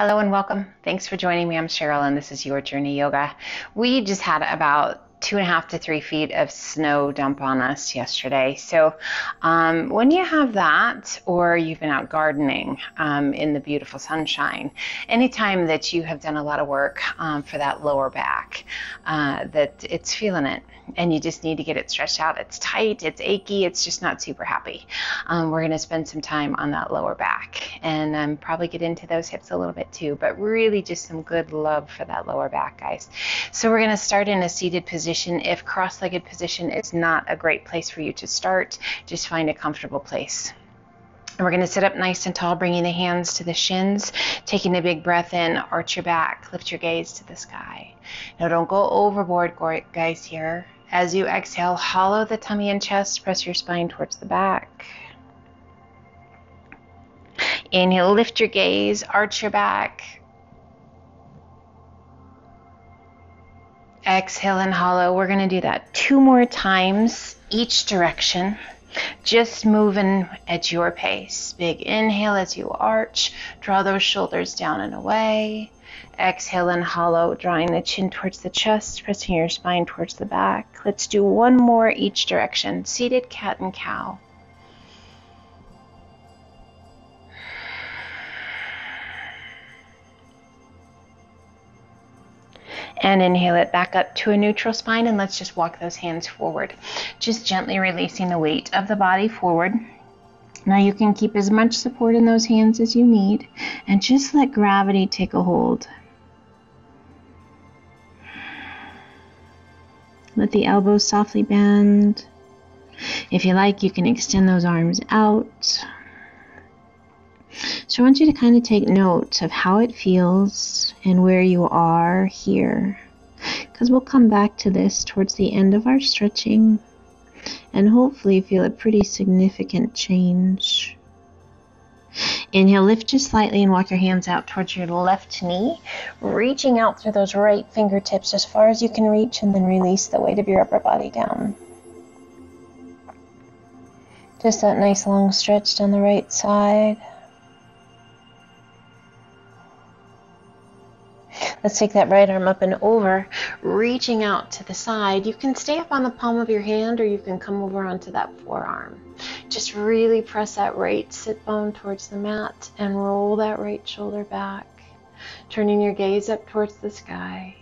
Hello and welcome. Thanks for joining me. I'm Cheryl and this is Your Journey Yoga. We just had about 2.5 to 3 feet of snow dump on us yesterday. So when you have that, or you've been out gardening in the beautiful sunshine, anytime that you have done a lot of work for that lower back, that it's feeling it and you just need to get it stretched out. It's tight, it's achy, it's just not super happy. We're going to spend some time on that lower back and probably get into those hips a little bit too, but really just some good love for that lower back, guys. So we're going to start in a seated position. If cross-legged position is not a great place for you to start, just find a comfortable place. And we're going to sit up nice and tall, bringing the hands to the shins, taking a big breath in, arch your back, lift your gaze to the sky. Now don't go overboard, guys, here. As you exhale, hollow the tummy and chest, press your spine towards the back. Inhale, lift your gaze, arch your back. Exhale and hollow. We're going to do that 2 more times, each direction. Just moving at your pace. Big inhale as you arch. Draw those shoulders down and away. Exhale and hollow, drawing the chin towards the chest, pressing your spine towards the back. Let's do 1 more each direction. Seated cat and cow. And inhale it back up to a neutral spine, and let's just walk those hands forward. Just gently releasing the weight of the body forward. Now you can keep as much support in those hands as you need, and just let gravity take a hold. Let the elbows softly bend. If you like, you can extend those arms out. So I want you to kind of take note of how it feels and where you are here, because we'll come back to this towards the end of our stretching and hopefully feel a pretty significant change. Inhale, lift just slightly and walk your hands out towards your left knee, reaching out through those right fingertips as far as you can reach, and then release the weight of your upper body down. Just that nice long stretch down the right side. Let's take that right arm up and over, reaching out to the side. You can stay up on the palm of your hand, or you can come over onto that forearm. Just really press that right sit bone towards the mat and roll that right shoulder back, turning your gaze up towards the sky.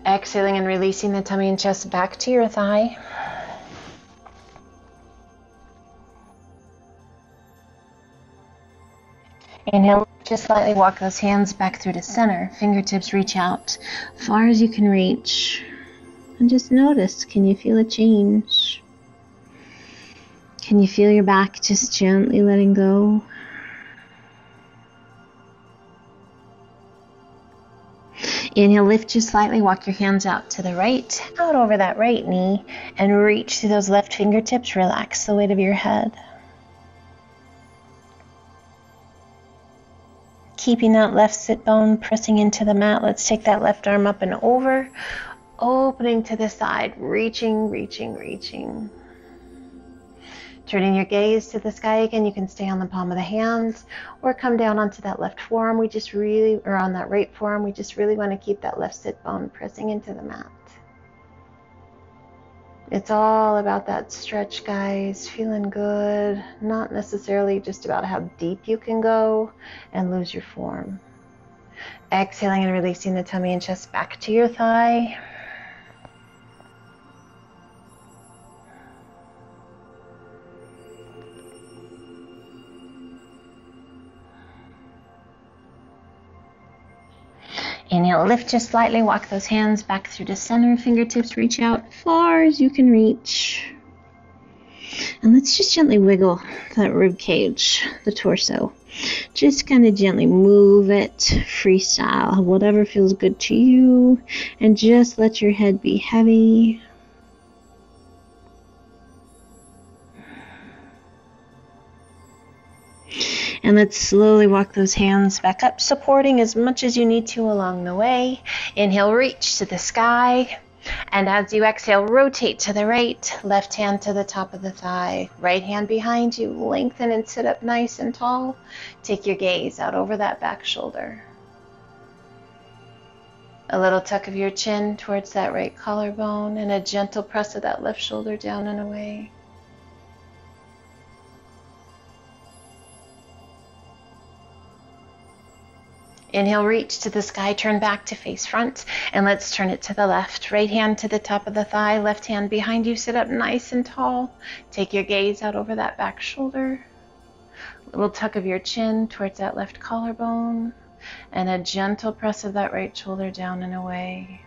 Exhaling and releasing the tummy and chest back to your thigh. Inhale, just slightly walk those hands back through to center. Fingertips reach out far as you can reach. And just notice, can you feel a change? Can you feel your back just gently letting go? Inhale, lift just slightly, walk your hands out to the right, out over that right knee, and reach through those left fingertips. Relax the weight of your head. Keeping that left sit bone pressing into the mat. Let's take that left arm up and over, opening to the side, reaching, reaching, reaching. Turning your gaze to the sky again. You can stay on the palm of the hands or come down onto that left forearm. Or on that right forearm, we just really want to keep that left sit bone pressing into the mat. It's all about that stretch, guys, feeling good, not necessarily just about how deep you can go and lose your form. Exhaling and releasing the tummy and chest back to your thigh. Inhale, lift just slightly, walk those hands back through to center, fingertips reach out far as you can reach. And let's just gently wiggle that rib cage, the torso. Just kind of gently move it, freestyle, whatever feels good to you, and just let your head be heavy. And let's slowly walk those hands back up, supporting as much as you need to along the way. Inhale, reach to the sky. And as you exhale, rotate to the right, left hand to the top of the thigh, right hand behind you, lengthen and sit up nice and tall. Take your gaze out over that back shoulder. A little tuck of your chin towards that right collarbone and a gentle press of that left shoulder down and away. Inhale, reach to the sky, turn back to face front, and let's turn it to the left. Right hand to the top of the thigh, left hand behind you, sit up nice and tall. Take your gaze out over that back shoulder. A little tuck of your chin towards that left collarbone, and a gentle press of that right shoulder down and away.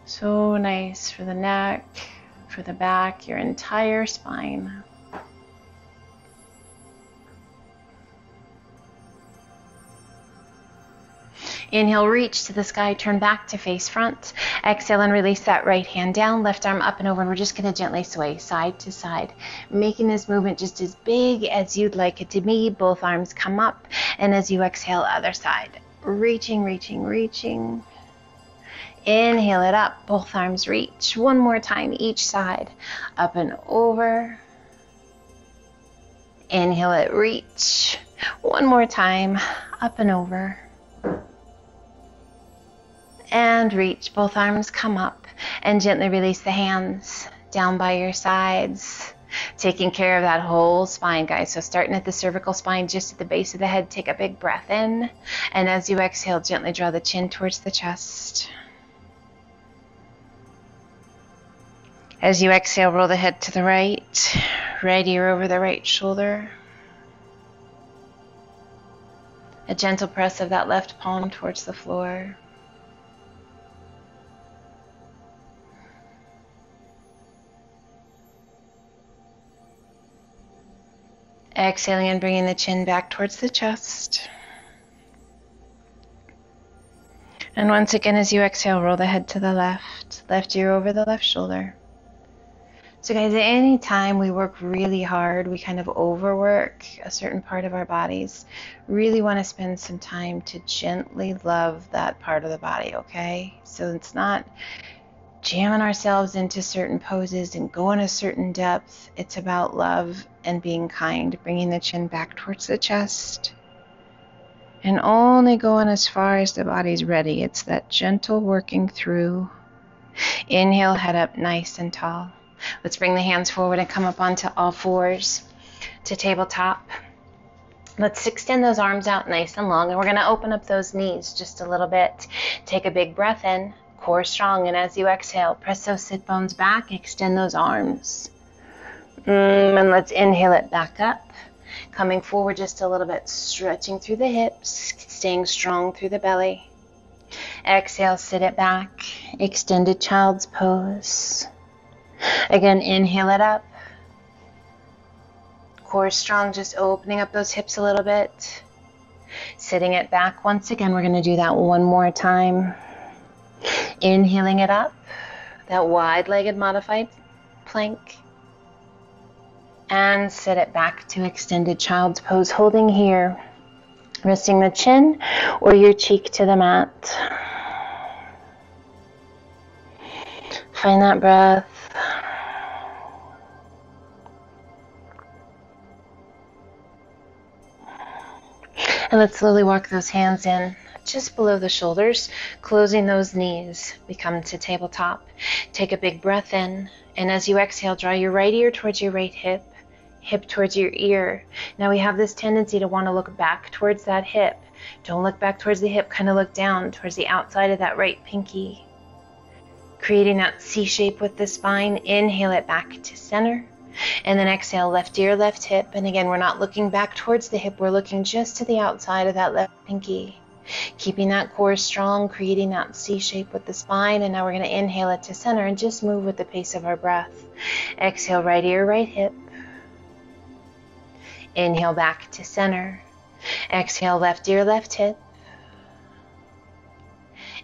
So nice for the neck, for the back, your entire spine. Inhale, reach to the sky, turn back to face front. Exhale and release that right hand down, left arm up and over, and we're just going to gently sway side to side, making this movement just as big as you'd like it to be. Both arms come up, and as you exhale, other side. Reaching, reaching, reaching. Inhale it up, both arms reach. One more time, each side, up and over. Inhale it, reach. One more time, up and over. And reach, both arms come up, and gently release the hands down by your sides, taking care of that whole spine, guys. So starting at the cervical spine, just at the base of the head, take a big breath in, and as you exhale, gently draw the chin towards the chest. As you exhale, roll the head to the right, right ear over the right shoulder. A gentle press of that left palm towards the floor. Exhaling and bringing the chin back towards the chest. And once again, as you exhale, roll the head to the left, left ear over the left shoulder. So guys, at any time we work really hard, we kind of overwork a certain part of our bodies, really want to spend some time to gently love that part of the body, okay? So it's not jamming ourselves into certain poses and going a certain depth. It's about love and being kind, bringing the chin back towards the chest, and only going as far as the body's ready. It's that gentle working through. Inhale, head up nice and tall. Let's bring the hands forward and come up onto all fours to tabletop. Let's extend those arms out nice and long, and we're going to open up those knees just a little bit. Take a big breath in, core strong, and as you exhale, press those sit bones back, extend those arms. And let's inhale it back up, coming forward just a little bit, stretching through the hips, staying strong through the belly. Exhale, sit it back, extended child's pose. Again, inhale it up. Core strong, just opening up those hips a little bit. Sitting it back once again. We're going to do that one more time. Inhaling it up, that wide-legged modified plank. And sit it back to extended child's pose, holding here, resting the chin or your cheek to the mat. Find that breath. And let's slowly walk those hands in just below the shoulders, closing those knees. We come to tabletop. Take a big breath in, and as you exhale, draw your right ear towards your right hip, hip towards your ear. Now we have this tendency to want to look back towards that hip. Don't look back towards the hip, kind of look down towards the outside of that right pinky. Creating that C shape with the spine. Inhale it back to center. And then exhale, left ear, left hip. And again, we're not looking back towards the hip. We're looking just to the outside of that left pinky. Keeping that core strong, creating that C shape with the spine. And now we're going to inhale it to center and just move with the pace of our breath. Exhale, right ear, right hip. Inhale back to center. Exhale, left ear, left hip.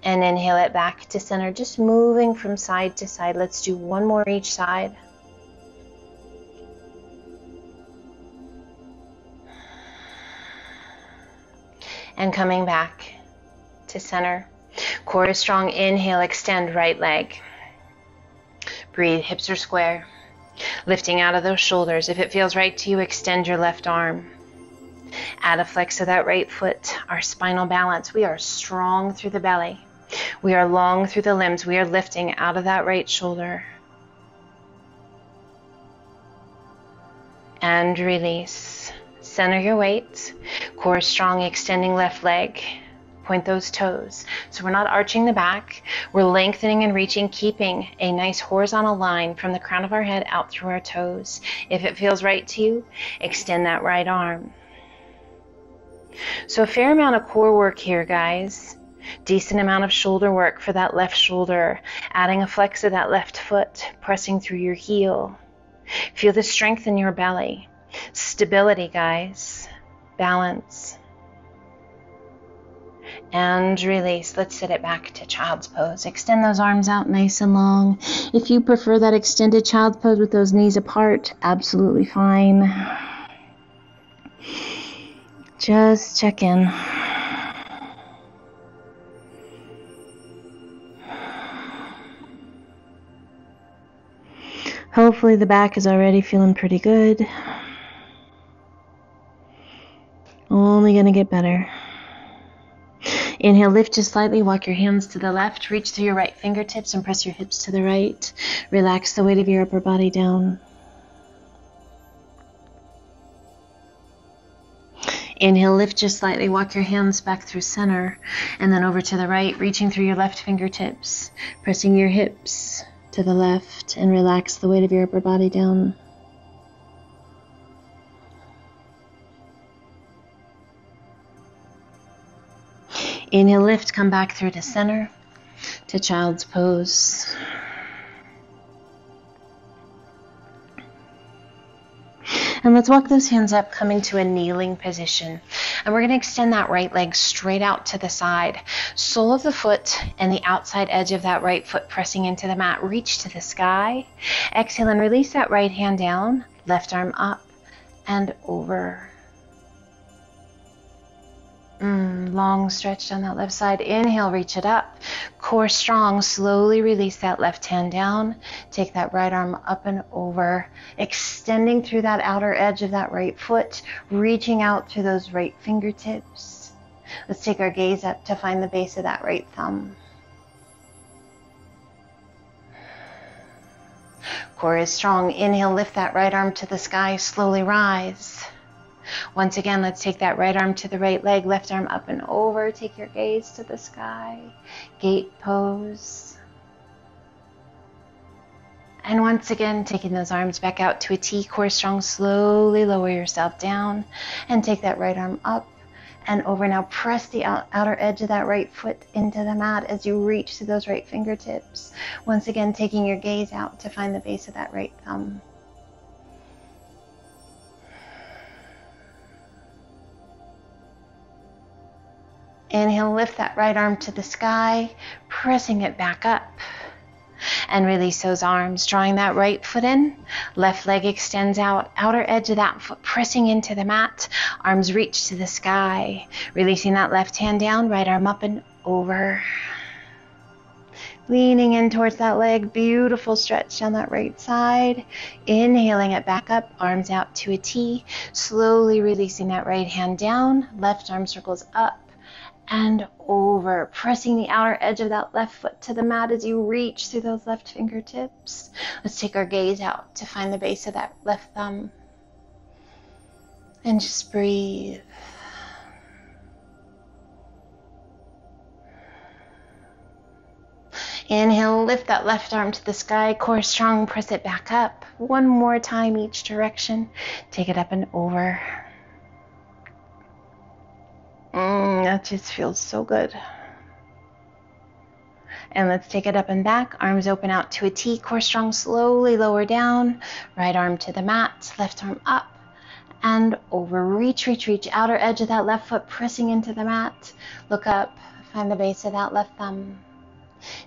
And inhale it back to center, just moving from side to side. Let's do one more each side. And coming back to center. Core is strong. Inhale, extend right leg. Breathe, hips are square. Lifting out of those shoulders. If it feels right to you, extend your left arm. Add a flex of that right foot. Our spinal balance. We are strong through the belly. We are long through the limbs. We are lifting out of that right shoulder. And release. Center your weight. Core strong, extending left leg. Point those toes. So we're not arching the back. We're lengthening and reaching, keeping a nice horizontal line from the crown of our head out through our toes. If it feels right to you, extend that right arm. So a fair amount of core work here, guys. Decent amount of shoulder work for that left shoulder. Adding a flex of that left foot, pressing through your heel. Feel the strength in your belly. Stability, guys. Balance. And release. Let's sit it back to child's pose. Extend those arms out nice and long. If you prefer that extended child's pose with those knees apart, absolutely fine. Just check in. Hopefully the back is already feeling pretty good. Only going to get better. Inhale, lift just slightly, walk your hands to the left, reach through your right fingertips and press your hips to the right. Relax the weight of your upper body down. Inhale, lift just slightly, walk your hands back through center and then over to the right, reaching through your left fingertips, pressing your hips to the left and relax the weight of your upper body down. Inhale, lift, come back through to center, to child's pose. And let's walk those hands up, coming to a kneeling position. And we're going to extend that right leg straight out to the side. Sole of the foot and the outside edge of that right foot pressing into the mat. Reach to the sky. Exhale and release that right hand down. Left arm up and over. Long stretch down that left side. Inhale, reach it up. Core strong. Slowly release that left hand down. Take that right arm up and over. Extending through that outer edge of that right foot. Reaching out through those right fingertips. Let's take our gaze up to find the base of that right thumb. Core is strong. Inhale, lift that right arm to the sky. Slowly rise. Once again, let's take that right arm to the right leg, left arm up and over. Take your gaze to the sky. Gate pose. And once again, taking those arms back out to a T, core strong. Slowly lower yourself down and take that right arm up and over. Now press the outer edge of that right foot into the mat as you reach to those right fingertips. Once again, taking your gaze out to find the base of that right thumb. Inhale, lift that right arm to the sky, pressing it back up. And release those arms, drawing that right foot in. Left leg extends out, outer edge of that foot pressing into the mat. Arms reach to the sky. Releasing that left hand down, right arm up and over. Leaning in towards that leg, beautiful stretch down that right side. Inhaling it back up, arms out to a T. Slowly releasing that right hand down, left arm circles up and over, pressing the outer edge of that left foot to the mat as you reach through those left fingertips. Let's take our gaze out to find the base of that left thumb. And just breathe. Inhale, lift that left arm to the sky, core strong, press it back up. One more time each direction. Take it up and over. That just feels so good. And let's take it up and back. Arms open out to a T, core strong, slowly lower down. Right arm to the mat, left arm up and over. Reach, reach, reach. Outer edge of that left foot pressing into the mat. Look up, find the base of that left thumb.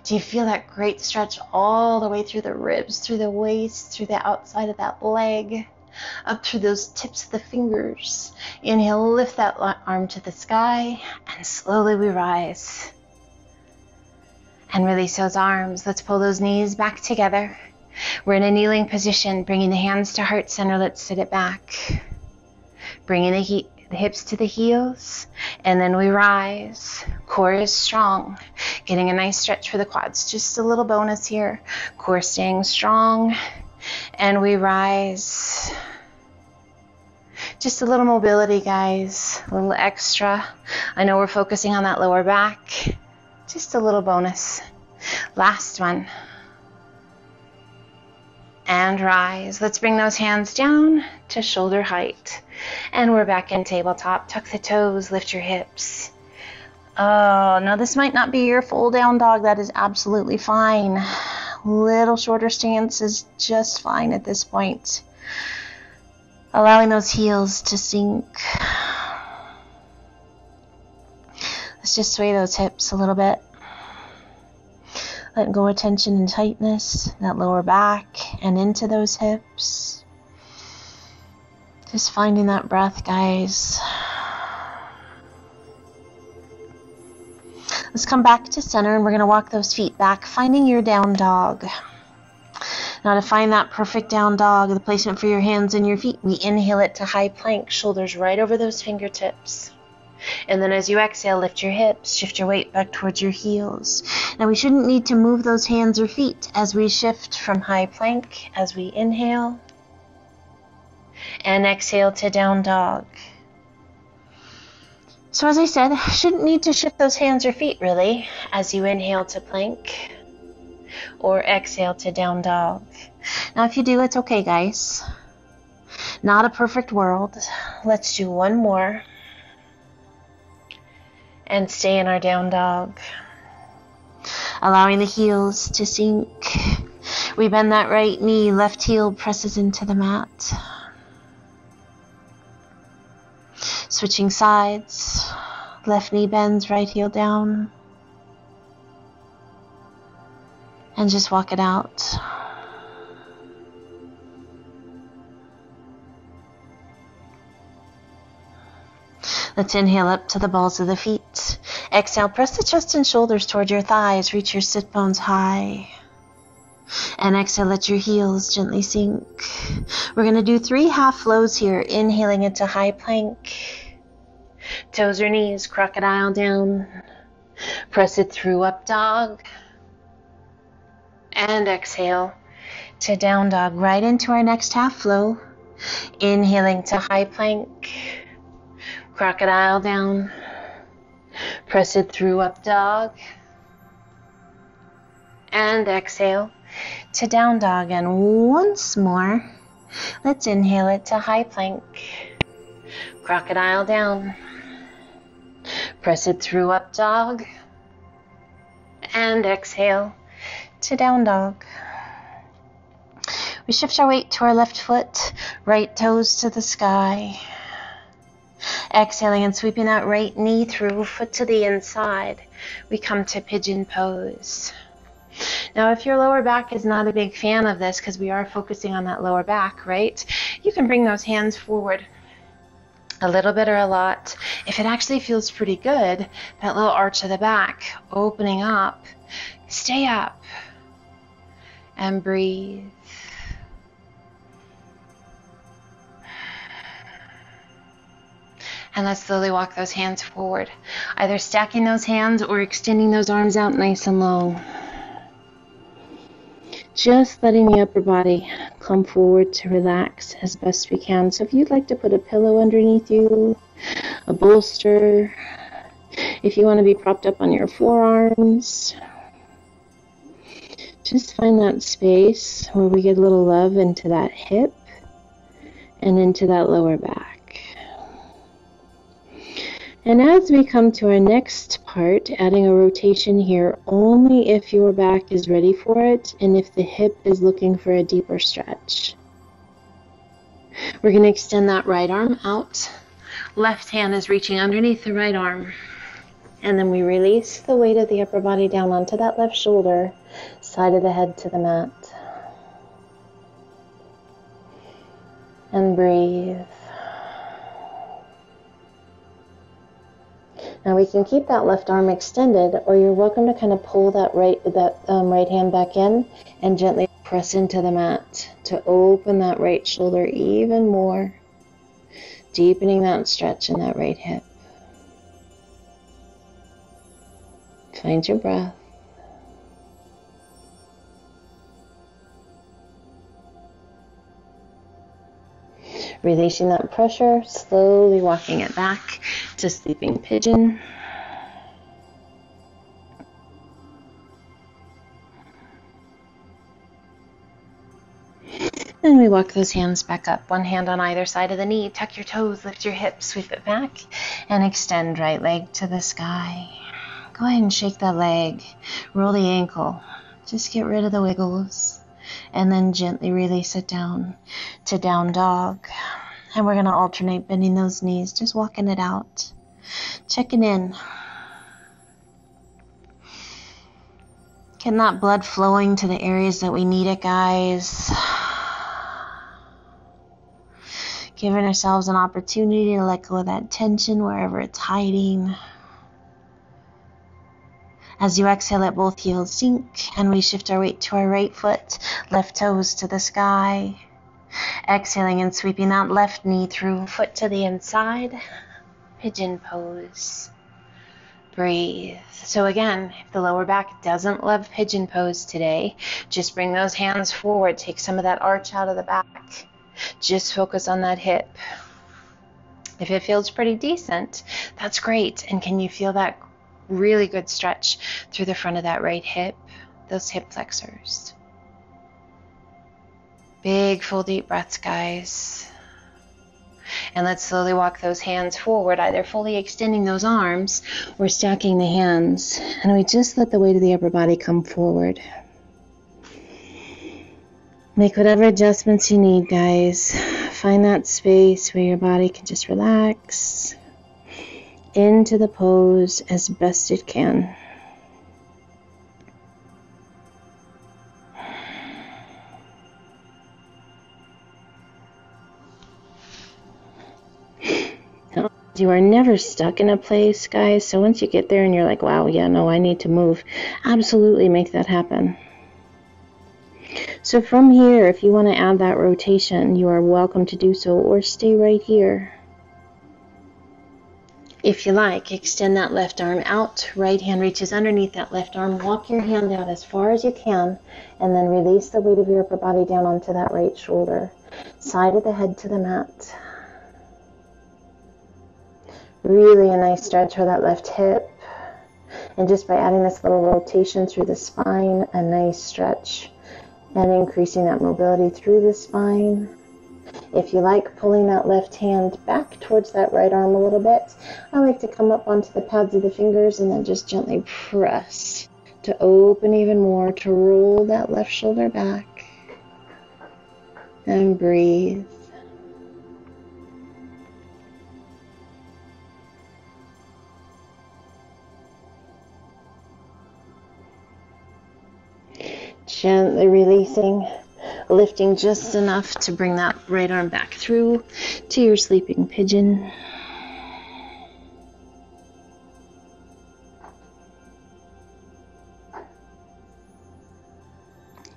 Do you feel that great stretch all the way through the ribs, through the waist, through the outside of that leg? Up through those tips of the fingers. Inhale, lift that arm to the sky, and slowly we rise. And release those arms. Let's pull those knees back together. We're in a kneeling position, bringing the hands to heart center. Let's sit it back. Bringing the hips to the heels, and then we rise. Core is strong. Getting a nice stretch for the quads. Just a little bonus here. Core staying strong, and we rise. Just a little mobility, guys. A little extra. I know we're focusing on that lower back. Just a little bonus. Last one. And rise. Let's bring those hands down to shoulder height. And we're back in tabletop. Tuck the toes, lift your hips. Oh, no, this might not be your full down dog. That is absolutely fine. Little shorter stance is just fine at this point. Allowing those heels to sink. Let's just sway those hips a little bit. Letting go of tension and tightness, that lower back and into those hips. Just finding that breath, guys. Let's come back to center and we're going to walk those feet back, finding your down dog. Now to find that perfect down dog, the placement for your hands and your feet, we inhale it to high plank, shoulders right over those fingertips. And then as you exhale, lift your hips, shift your weight back towards your heels. Now we shouldn't need to move those hands or feet as we shift from high plank as we inhale and exhale to down dog. So as I said, shouldn't need to shift those hands or feet really as you inhale to plank or exhale to down dog. Now if you do, it's okay, guys. Not a perfect world. Let's do one more. And stay in our down dog. Allowing the heels to sink. We bend that right knee, left heel presses into the mat. Switching sides. Left knee bends, right heel down. And just walk it out. Let's inhale up to the balls of the feet. Exhale, press the chest and shoulders toward your thighs. Reach your sit bones high. And exhale, let your heels gently sink. We're going to do 3 half flows here. Inhaling into high plank. Toes or knees, crocodile down. Press it through up dog. And exhale to down dog. Right into our next half flow. Inhaling to high plank. Crocodile down. Press it through up dog. And exhale to down dog. And once more, let's inhale it to high plank. Crocodile down. Press it through up dog. And exhale to down dog. We shift our weight to our left foot, right toes to the sky. Exhaling and sweeping that right knee through, foot to the inside. We come to pigeon pose. Now, if your lower back is not a big fan of this, because we are focusing on that lower back, right? You can bring those hands forward a little bit or a lot. If it actually feels pretty good, that little arch of the back, opening up, stay up and breathe. And let's slowly walk those hands forward, either stacking those hands or extending those arms out nice and long. Just letting the upper body come forward to relax as best we can. So if you'd like to put a pillow underneath you, a bolster, if you want to be propped up on your forearms, just find that space where we get a little love into that hip and into that lower back. And as we come to our next part, adding a rotation here only if your back is ready for it and if the hip is looking for a deeper stretch. We're going to extend that right arm out. Left hand is reaching underneath the right arm. And then we release the weight of the upper body down onto that left shoulder, side of the head to the mat. And breathe. Now we can keep that left arm extended, or you're welcome to kind of pull that right hand back in and gently press into the mat to open that right shoulder even more, deepening that stretch in that right hip. Find your breath. Releasing that pressure, slowly walking it back to sleeping pigeon. Then we walk those hands back up, one hand on either side of the knee. Tuck your toes, lift your hips, sweep it back, and extend right leg to the sky. Go ahead and shake that leg, roll the ankle. Just get rid of the wiggles, and then gently release it down to down dog. And we're going to alternate bending those knees, just walking it out, checking in. Getting that blood flowing to the areas that we need it, guys. Giving ourselves an opportunity to let go of that tension wherever it's hiding. As you exhale, let both heels sink, and we shift our weight to our right foot, left toes to the sky. Exhaling and sweeping that left knee through, foot to the inside. Pigeon pose. Breathe. So again, if the lower back doesn't love pigeon pose today, just bring those hands forward. Take some of that arch out of the back. Just focus on that hip. If it feels pretty decent, that's great. And can you feel that really good stretch through the front of that right hip? Those hip flexors. Big, full, deep breaths, guys. And let's slowly walk those hands forward, either fully extending those arms or stacking the hands. And we just let the weight of the upper body come forward. Make whatever adjustments you need, guys. Find that space where your body can just relax into the pose as best it can. You are never stuck in a place, guys. So once you get there and you're like, wow, yeah, no, I need to move, absolutely make that happen. So from here, if you want to add that rotation, you are welcome to do so, or stay right here. If you like, extend that left arm out, right hand reaches underneath that left arm, walk your hand out as far as you can, and then release the weight of your upper body down onto that right shoulder. Side of the head to the mat. Really a nice stretch for that left hip. And just by adding this little rotation through the spine, a nice stretch. And increasing that mobility through the spine. If you like, pulling that left hand back towards that right arm a little bit. I like to come up onto the pads of the fingers and then just gently press to open even more, to roll that left shoulder back. And breathe. Gently releasing, lifting just enough to bring that right arm back through to your sleeping pigeon.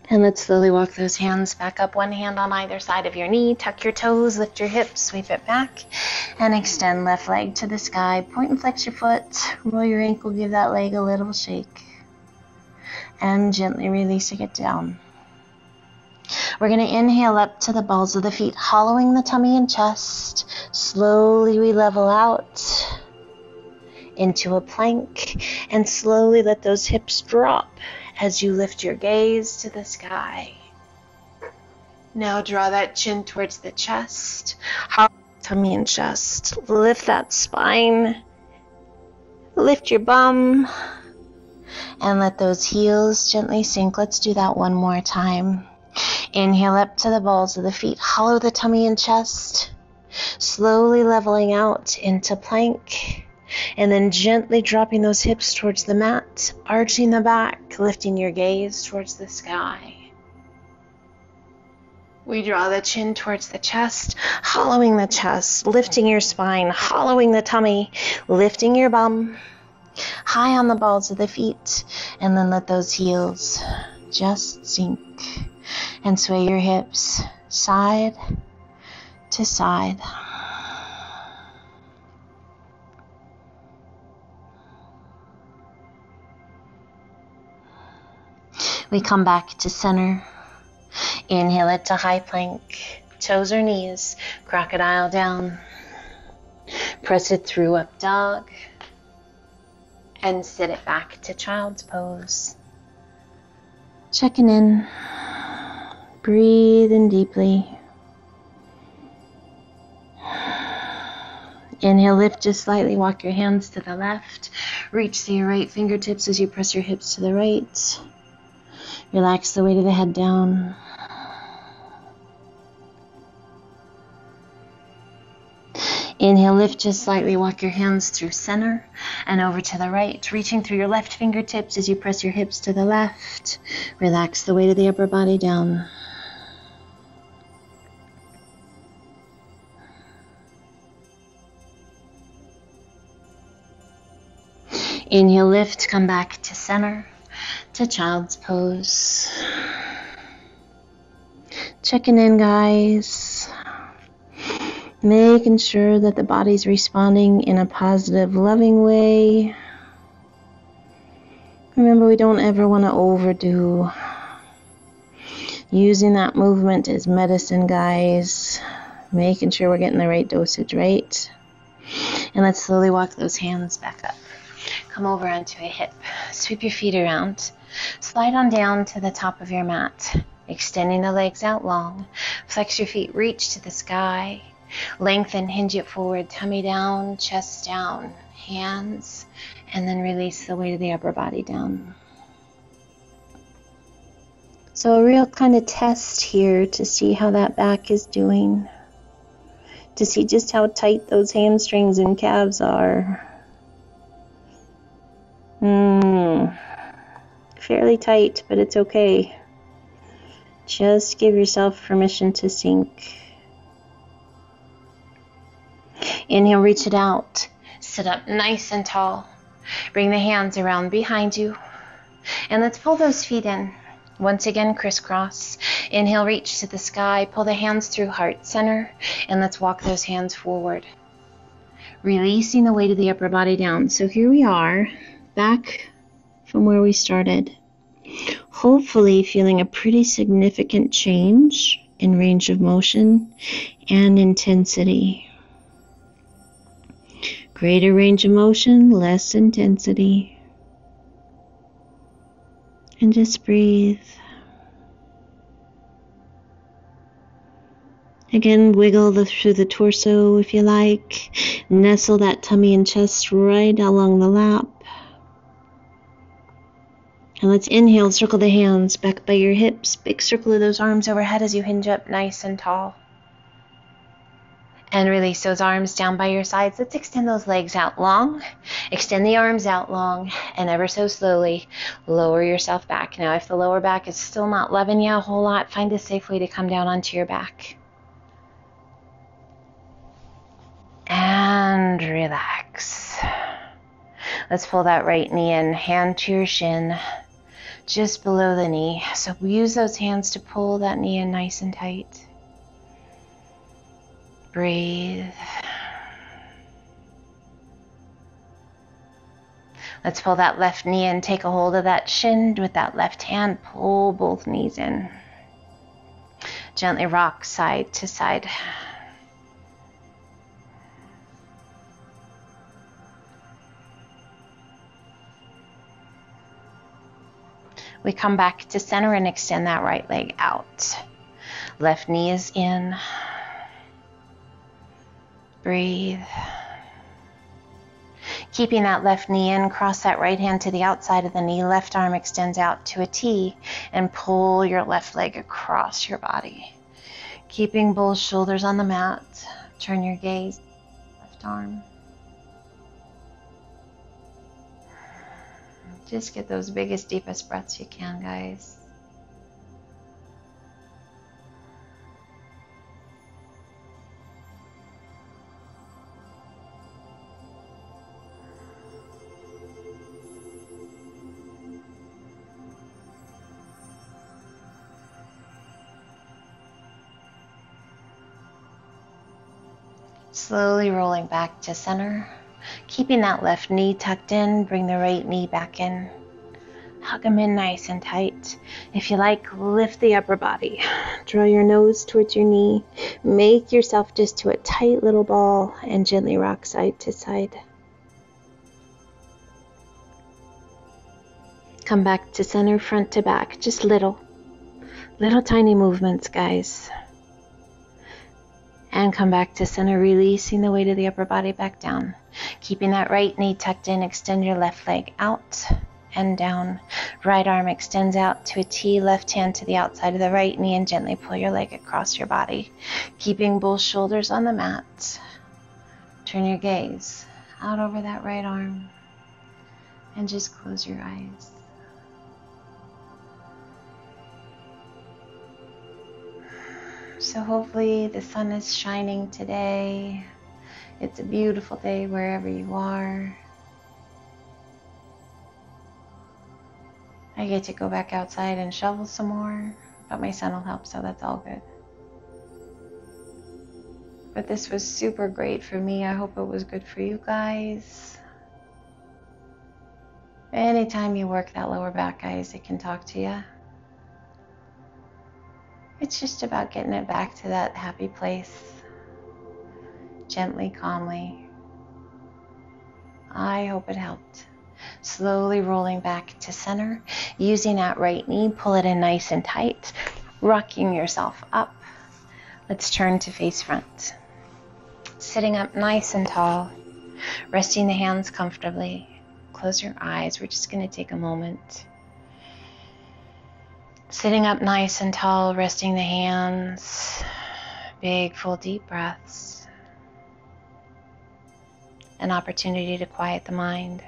And let's slowly walk those hands back up, one hand on either side of your knee. Tuck your toes, lift your hips, sweep it back, and extend left leg to the sky. Point and flex your foot, roll your ankle, give that leg a little shake. And gently releasing it down. We're going to inhale up to the balls of the feet, hollowing the tummy and chest. Slowly we level out into a plank, and slowly let those hips drop as you lift your gaze to the sky. Now draw that chin towards the chest, hollow the tummy and chest. Lift that spine, lift your bum. And let those heels gently sink. Let's do that one more time. Inhale up to the balls of the feet. Hollow the tummy and chest. Slowly leveling out into plank. And then gently dropping those hips towards the mat. Arching the back. Lifting your gaze towards the sky. We draw the chin towards the chest, hollowing the chest, lifting your spine, hollowing the tummy, lifting your bum, high on the balls of the feet, and then let those heels just sink and sway your hips side to side. We come back to center. Inhale it to high plank, toes or knees, crocodile down. Press it through up dog, and sit it back to child's pose. Checking in, breathing deeply. Inhale, lift just slightly, walk your hands to the left. Reach to your right fingertips as you press your hips to the right. Relax the weight of the head down. Inhale, lift just slightly, walk your hands through center and over to the right, reaching through your left fingertips as you press your hips to the left. Relax the weight of the upper body down. Inhale, lift, come back to center, to child's pose. Checking in, guys. Making sure that the body's responding in a positive, loving way. Remember, we don't ever want to overdo. Using that movement as medicine, guys. Making sure we're getting the right dosage, right? And let's slowly walk those hands back up. Come over onto a hip. Sweep your feet around. Slide on down to the top of your mat. Extending the legs out long. Flex your feet, reach to the sky. Lengthen, hinge it forward, tummy down, chest down, hands, and then release the weight of the upper body down. So a real kind of test here to see how that back is doing, to see just how tight those hamstrings and calves are. Fairly tight, but it's okay. Just give yourself permission to sink. Inhale, reach it out. Sit up nice and tall. Bring the hands around behind you. And let's pull those feet in. Once again, crisscross. Inhale, reach to the sky. Pull the hands through heart center. And let's walk those hands forward. Releasing the weight of the upper body down. So here we are, back from where we started. Hopefully feeling a pretty significant change in range of motion and intensity. Greater range of motion, less intensity. And just breathe. Again, wiggle through the torso if you like. Nestle that tummy and chest right along the lap. And let's inhale, circle the hands back by your hips. Big circle of those arms overhead as you hinge up nice and tall. And release those arms down by your sides. Let's extend those legs out long. Extend the arms out long, and ever so slowly lower yourself back. Now, if the lower back is still not loving you a whole lot, find a safe way to come down onto your back. And relax. Let's pull that right knee in, hand to your shin, just below the knee. So use those hands to pull that knee in nice and tight. Breathe. Let's pull that left knee in, take a hold of that shin with that left hand, pull both knees in. Gently rock side to side. We come back to center and extend that right leg out. Left knee is in. Breathe. Keeping that left knee in, cross that right hand to the outside of the knee. Left arm extends out to a T and pull your left leg across your body. Keeping both shoulders on the mat. Turn your gaze left arm. Just get those biggest, deepest breaths you can, guys. Slowly rolling back to center. Keeping that left knee tucked in, bring the right knee back in. Hug them in nice and tight. If you like, lift the upper body. Draw your nose towards your knee. Make yourself just to a tight little ball and gently rock side to side. Come back to center, front to back. Just little tiny movements, guys. And come back to center, releasing the weight of the upper body back down. Keeping that right knee tucked in, extend your left leg out and down. Right arm extends out to a T, left hand to the outside of the right knee, and gently pull your leg across your body. Keeping both shoulders on the mat. Turn your gaze out over that right arm and just close your eyes. So hopefully the sun is shining today. It's a beautiful day wherever you are. I get to go back outside and shovel some more, but my son will help, so that's all good. But this was super great for me. I hope it was good for you guys. Anytime you work that lower back, guys, it can talk to you. It's just about getting it back to that happy place. Gently, calmly. I hope it helped. Slowly rolling back to center. Using that right knee, pull it in nice and tight. Rocking yourself up. Let's turn to face front. Sitting up nice and tall. Resting the hands comfortably. Close your eyes. We're just going to take a moment. Sitting up nice and tall, resting the hands. Big, full, deep breaths. An opportunity to quiet the mind.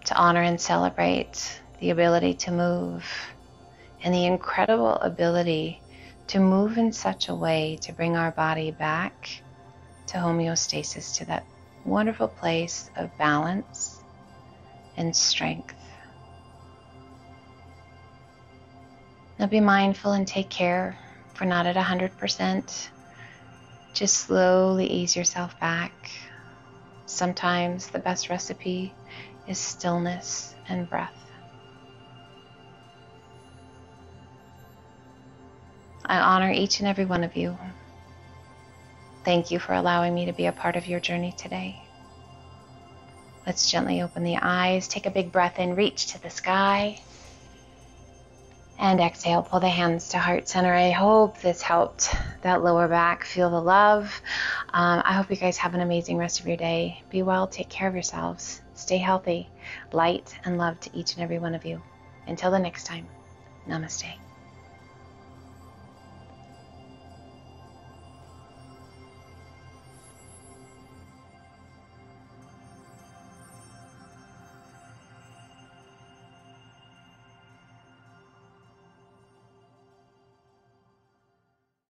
To honor and celebrate the ability to move and the incredible ability to move in such a way to bring our body back to homeostasis, to that wonderful place of balance and strength. Now be mindful and take care if we're not at 100%. Just slowly ease yourself back. Sometimes the best recipe is stillness and breath. I honor each and every one of you. Thank you for allowing me to be a part of your journey today. Let's gently open the eyes, take a big breath in, reach to the sky, and exhale, pull the hands to heart center. I hope this helped that lower back. Feel the love. I hope you guys have an amazing rest of your day. Be well, take care of yourselves. Stay healthy. Light and love to each and every one of you. Until the next time, namaste.